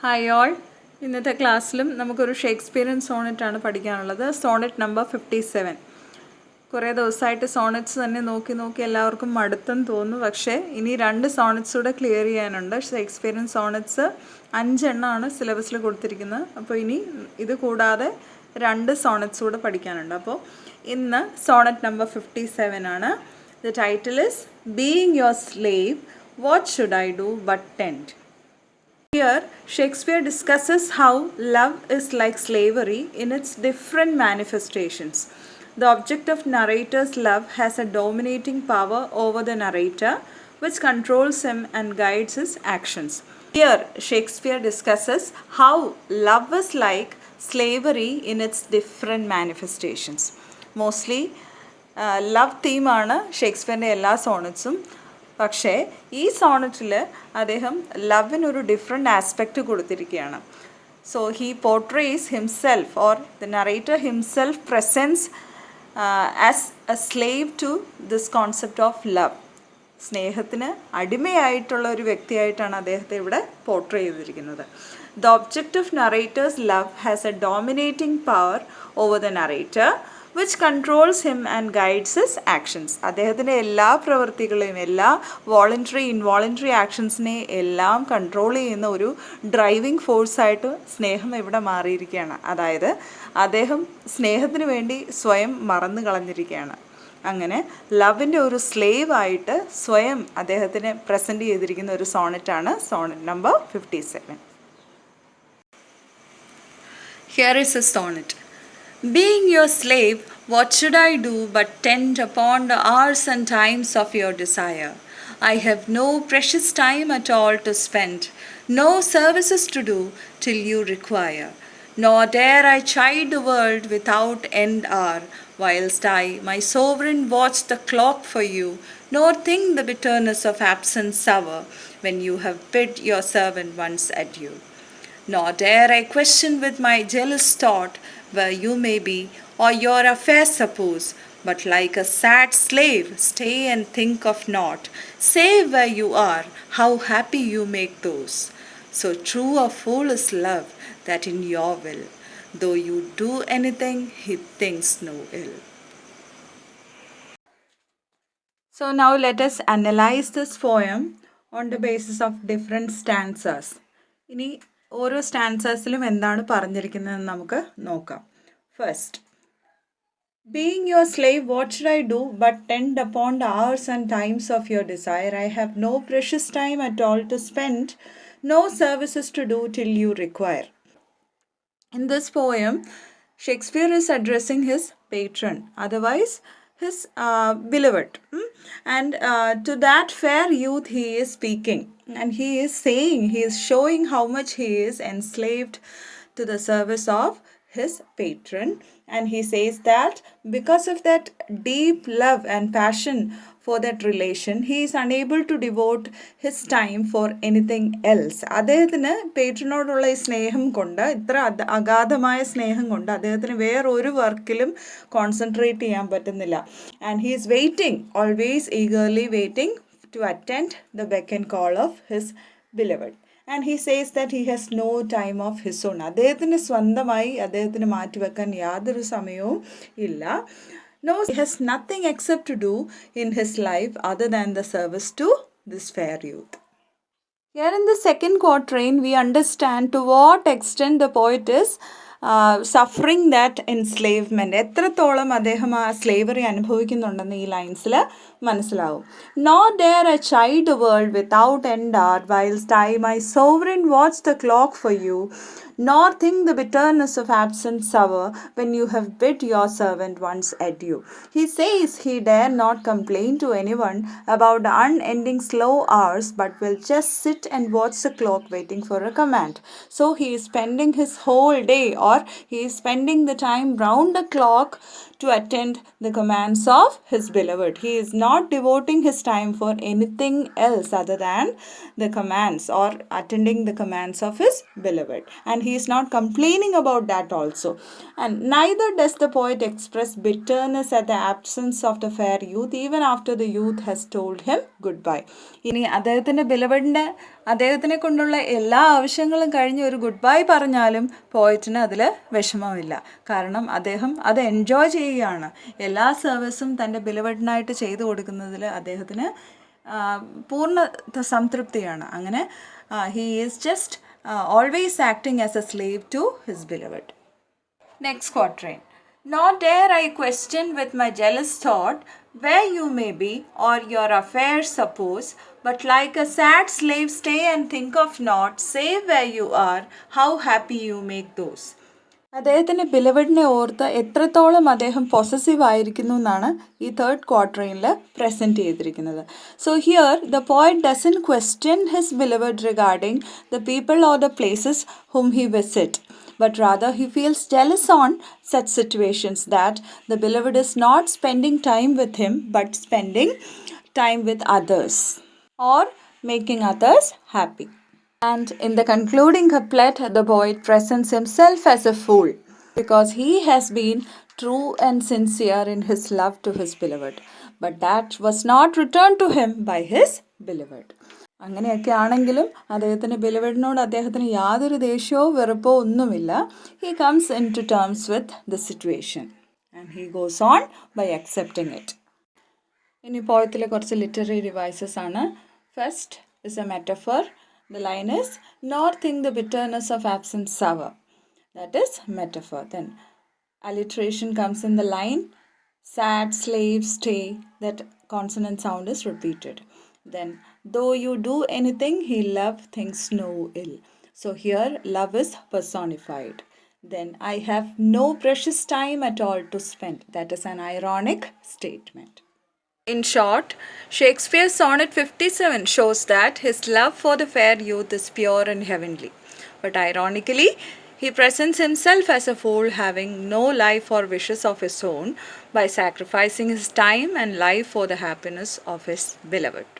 Hi all. ഇന്നത്തെ ക്ലാസ്സിലും നമുക്കൊരു ഷേക്സ്പിയറിയൻ സോണറ്റാണ് പഠിക്കാനുള്ളത്. Sonnet number 57. കുറേ ദിവസമായിട്ട് സോണറ്റ്സ് തന്നെ നോക്കി നോക്കി എല്ലാവർക്കും മടുത്തെന്ന് തോന്നുന്നു. പക്ഷേ ഇനി 2 സോണറ്റ്സ് കൂടെ ക്ലിയർ ചെയ്യാനുണ്ട്. ഷേക്സ്പിയറിയൻ സോണറ്റ്സ് 5 എണ്ണമാണ് സിലബസിൽ കൊടുത്തിരിക്കുന്നത്. അപ്പോൾ ഇനി ഇത് കൂടാതെ 2 സോണറ്റ്സ് കൂടെ പഠിക്കാനുണ്ട്. അപ്പോൾ ഇന്ന് സോണറ്റ് നമ്പർ 57 ആണ്. The title is being your slave, what should I do but tend. Here, Shakespeare discusses how love is like slavery in its different manifestations. The object of narrator's love has a dominating power over the narrator, which controls him and guides his actions. Here, Shakespeare discusses how love is like slavery in its different manifestations. Mostly, love theme ആണ് ഷേക്സ്പിയറിൻ്റെ എല്ലാ സോണറ്റ്സും. പക്ഷേ ഈ സോണറ്റിൽ അദ്ദേഹം ലവിനൊരു different aspect കൊടുത്തിരിക്കുകയാണ്. So he portrays himself or the narrator himself presents as a slave to this concept of love. സ്നേഹത്തിന് അടിമയായിട്ടുള്ള ഒരു വ്യക്തിയായിട്ടാണ് അദ്ദേഹത്തെ ഇവിടെ പോർട്രേ ചെയ്തിരിക്കുന്നത്. The object of narrator's love has a dominating power over the narrator, which controls him and guides his actions. അദ്ദേഹത്തിൻ്റെ എല്ലാ പ്രവൃത്തികളെയും എല്ലാ വോളണ്ടറി ഇൻവോളണ്ടറി ആക്ഷൻസിനെ എല്ലാം കൺട്രോൾ ചെയ്യുന്ന ഒരു ഡ്രൈവിംഗ് ഫോഴ്സായിട്ട് സ്നേഹം ഇവിടെ മാറിയിരിക്കുകയാണ്. അതായത് അദ്ദേഹം സ്നേഹത്തിന് വേണ്ടി സ്വയം മറന്നു കളഞ്ഞിരിക്കുകയാണ്. അങ്ങനെ ലവിൻ്റെ ഒരു സ്ലേവ് ആയിട്ട് സ്വയം അദ്ദേഹത്തിനെ പ്രസൻറ്റ് ചെയ്തിരിക്കുന്ന ഒരു സോണറ്റാണ് Sonet number 57. Here is a sonnet. Being your slave, what should I do but tend upon the hours and times of your desire? I have no precious time at all to spend, no services to do till you require. Nor dare I chide the world without end hour, whilst I, my sovereign, watch the clock for you, nor think the bitterness of absence sour, when you have bid your servant once adieu. Nor dare I question with my jealous thought where you may be, or your affairs suppose, but like a sad slave stay and think of naught, save where you are, how happy you make those. So true or fool is love, that in your will, though you do anything, he thinks no ill. So now let us analyze this poem on the basis of different stanzas. ഇനി ഓരോ സ്റ്റാൻസസിലും എന്താണ് പറഞ്ഞിരിക്കുന്നതെന്ന് നമുക്ക് നോക്കാം. First, being your slave, what should I do but tend upon the hours and times of your desire? I have no precious time at all to spend, no services to do till you require. In this poem, Shakespeare is addressing his patron, otherwise his beloved, and to that fair youth he is speaking, and he is saying, he is showing how much he is enslaved to the service of his patron. And he says that because of that deep love and passion for that relation, he is unable to devote his time for anything else. അദ്ദേഹത്തിന് പേട്രനോടുള്ള ഈ സ്നേഹം കൊണ്ട്, ഇത്ര അഗാധമായ സ്നേഹം കൊണ്ട് അദ്ദേഹത്തിന് വേറൊരു വർക്കിലും കോൺസെൻട്രേറ്റ് ചെയ്യാൻ പറ്റുന്നില്ല. And he is waiting, always eagerly waiting to attend the beck and call of his beloved. And he says that he has no time of his own. അദ്ദേഹത്തിന് സ്വന്തമായി അദ്ദേഹത്തിന് മാറ്റിവെക്കാൻ യാതൊരു സമയവും ഇല്ല. No, he has nothing except to do in his life other than the service to this fair youth. Here in the second quatrain, we understand to what extent the poet is suffering that enslavement, എത്രത്തോളം അദ്ദേഹം ആ slavery അനുഭവിക്കുന്നുണ്ടെന്ന് ഈ ലൈൻസിൽ മനസ്സിലാവും. Nor dare I chide world without end hour, whilst I my sovereign watch the clock for you, nor think the bitterness of absence sour, when you have bid your servant once adieu. He says he dare not complain to anyone about the unending slow hours, but will just sit and watch the clock waiting for a command. So he is spending his whole day, or he is spending the time round the clock to attend the commands of his beloved. He is not devoting his time for anything else other than the commands or attending the commands of his beloved. And he is not complaining about that also. And neither does the poet express bitterness at the absence of the fair youth, even after the youth has told him goodbye. ഇനി അദ്ദേഹത്തിൻ്റെ ബിലവഡിൻ്റെ അദ്ദേഹത്തിനെ കൊണ്ടുള്ള എല്ലാ ആവശ്യങ്ങളും കഴിഞ്ഞ് ഒരു good bye പറഞ്ഞാലും പോയറ്റിന് അതിൽ വിഷമമില്ല. കാരണം അദ്ദേഹം അത് എൻജോയ് ചെയ്യുകയാണ്. എല്ലാ സർവീസും തൻ്റെ ബിലവഡിനായിട്ട് ചെയ്തു കൊടുക്കുന്നതിൽ അദ്ദേഹത്തിന് പൂർണ്ണ സംതൃപ്തിയാണ്. അങ്ങനെ he is just always acting as a slave to his beloved. Next quatrain. Nor dare I question with my jealous thought where you may be or your affairs suppose, but like a sad slave stay and think of naught, save where you are, how happy you make those. അദ്ദേഹത്തിൻ്റെ ബിലവഡിനെ ഓർത്ത് എത്രത്തോളം അദ്ദേഹം possessive ആയിരിക്കുന്നു എന്നാണ് ഈ third ക്വാർട്ടറിൽ present ചെയ്തിരിക്കുന്നത്. So here the poet doesn't question his beloved regarding the people or the places whom he visit, but rather he feels jealous on such situations that the beloved is not spending time with him but spending time with others or making others happy. And in the concluding couplet, the poet presents himself as a fool because he has been true and sincere in his love to his beloved, but that was not returned to him by his beloved. അങ്ങനെയൊക്കെ ആണെങ്കിലും അദ്ദേഹത്തിൻ്റെ ബിലവഡിനോട് അദ്ദേഹത്തിന് യാതൊരു ദേഷ്യമോ വെറുപ്പോ ഒന്നുമില്ല. He comes in to terms with the situation and he goes on by accepting it. ഇനി പോയത്തിലെ കുറച്ച് ലിറ്റററി റിവൈസസ് ആണ്. First is a metaphor. The line is, nor think the bitterness of absence sour. That is metaphor. Then alliteration comes in the line, sad slave stay. That consonant sound is repeated. Then, though you do anything, he love thinks no ill. So here, love is personified. Then, I have no precious time at all to spend. That is an ironic statement. In short, Shakespeare's Sonnet 57 shows that his love for the fair youth is pure and heavenly. But ironically, he presents himself as a fool having no life or wishes of his own by sacrificing his time and life for the happiness of his beloved.